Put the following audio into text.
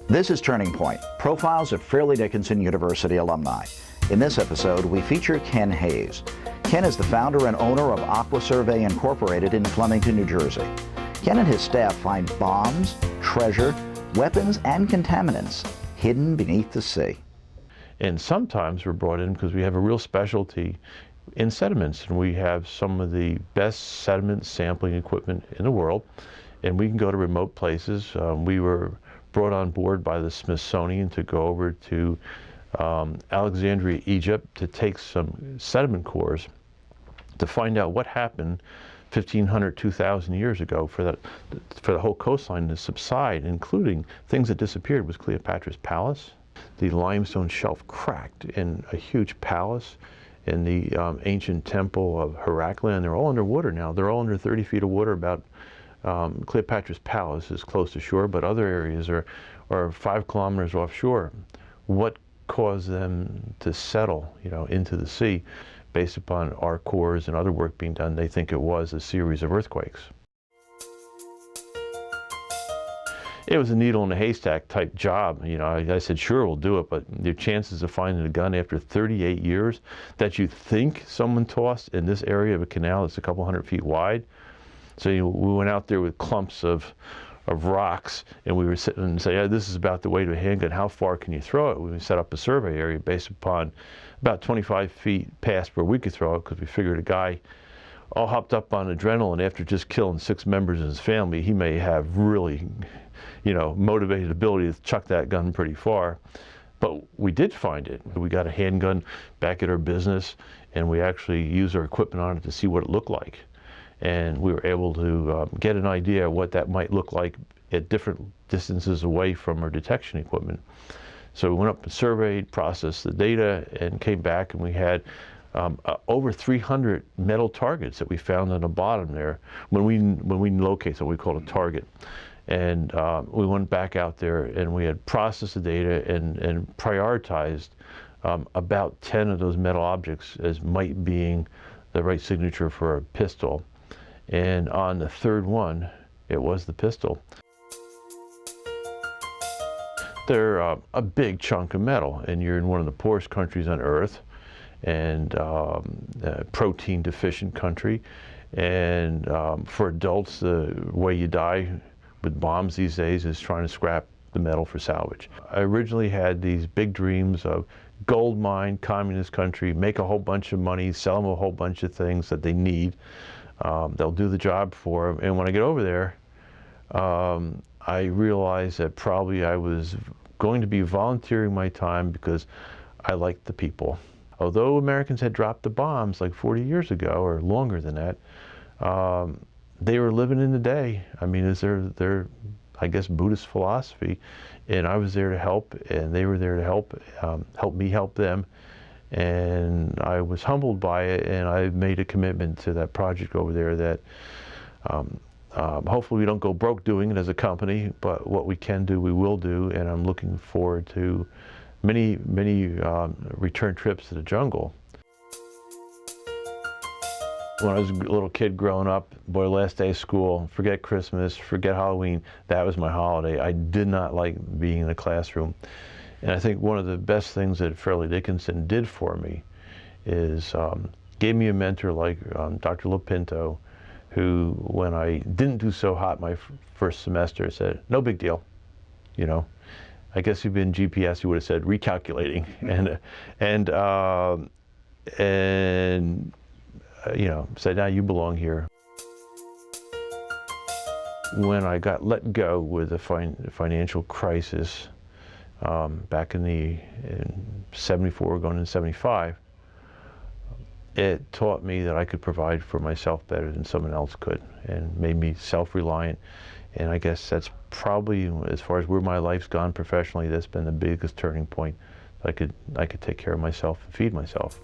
This is Turning Point, Profiles of Fairleigh Dickinson University alumni. In this episode, we feature Ken Hayes. Ken is the founder and owner of Aqua Survey Incorporated in Flemington, New Jersey. Ken and his staff find bombs, treasure, weapons, and contaminants hidden beneath the sea. And sometimes we're brought in because we have a real specialty in sediments, and we have some of the best sediment sampling equipment in the world, and we can go to remote places. We were brought on board by the Smithsonian to go over to Alexandria, Egypt, to take some sediment cores to find out what happened 1,500, 2,000 years ago for the whole coastline to subside, including things that disappeared. Was Cleopatra's Palace. The limestone shelf cracked in a huge palace in the ancient temple of Heracleon. They're all underwater now. They're all under 30 feet of water. About Cleopatra's Palace is close to shore, but other areas are 5 kilometers offshore. What caused them to settle, into the sea? Based upon our cores and other work being done, they think it was a series of earthquakes. It was a needle in a haystack type job. I said, sure, we'll do it, but your chances of finding a gun after 38 years that you think someone tossed in this area of a canal that's a couple hundred feet wide. So we went out there with clumps of rocks, and we were sitting and say, this is about the weight of a handgun. How far can you throw it? We set up a survey area based upon about 25 feet past where we could throw it, because we figured a guy all hopped up on adrenaline after just killing 6 members of his family, he may have really, motivated ability to chuck that gun pretty far. But we did find it. We got a handgun back at our business, and we actually used our equipment on it to see what it looked like. And we were able to get an idea of what that might look like at different distances away from our detection equipment. So we went up and surveyed, processed the data, and came back, and we had over 300 metal targets that we found on the bottom there when we locate, so we call it a target. And we went back out there, and we had processed the data and prioritized about 10 of those metal objects as might being the right signature for a pistol. And on the third one, it was the pistol. They're a big chunk of metal, and you're in one of the poorest countries on earth, and a protein deficient country. And for adults, the way you die with bombs these days is trying to scrap the metal for salvage. I originally had these big dreams of gold mine, communist country, make a whole bunch of money, sell them a whole bunch of things that they need. They'll do the job for them. And when I get over there, I realized that probably I was going to be volunteering my time because I liked the people. Although Americans had dropped the bombs like 40 years ago or longer than that, they were living in the day. I mean, it's their, I guess, Buddhist philosophy. And I was there to help, and they were there to help me help them. And I was humbled by it, and I made a commitment to that project over there that hopefully we don't go broke doing it as a company, but what we can do, we will do, and I'm looking forward to many return trips to the jungle. When I was a little kid growing up, boy, last day of school, forget Christmas, forget Halloween, that was my holiday. I did not like being in the classroom. And I think one of the best things that Fairleigh Dickinson did for me is gave me a mentor like Dr. Lopinto, who, when I didn't do so hot my first semester, said, no big deal. I guess if you'd been GPS, you would have said recalculating. and said, now you belong here. When I got let go with the financial crisis, back in 74 going into 75, it taught me that I could provide for myself better than someone else could, and made me self-reliant. And I guess that's probably, as far as where my life's gone professionally, that's been the biggest turning point. I could take care of myself and feed myself.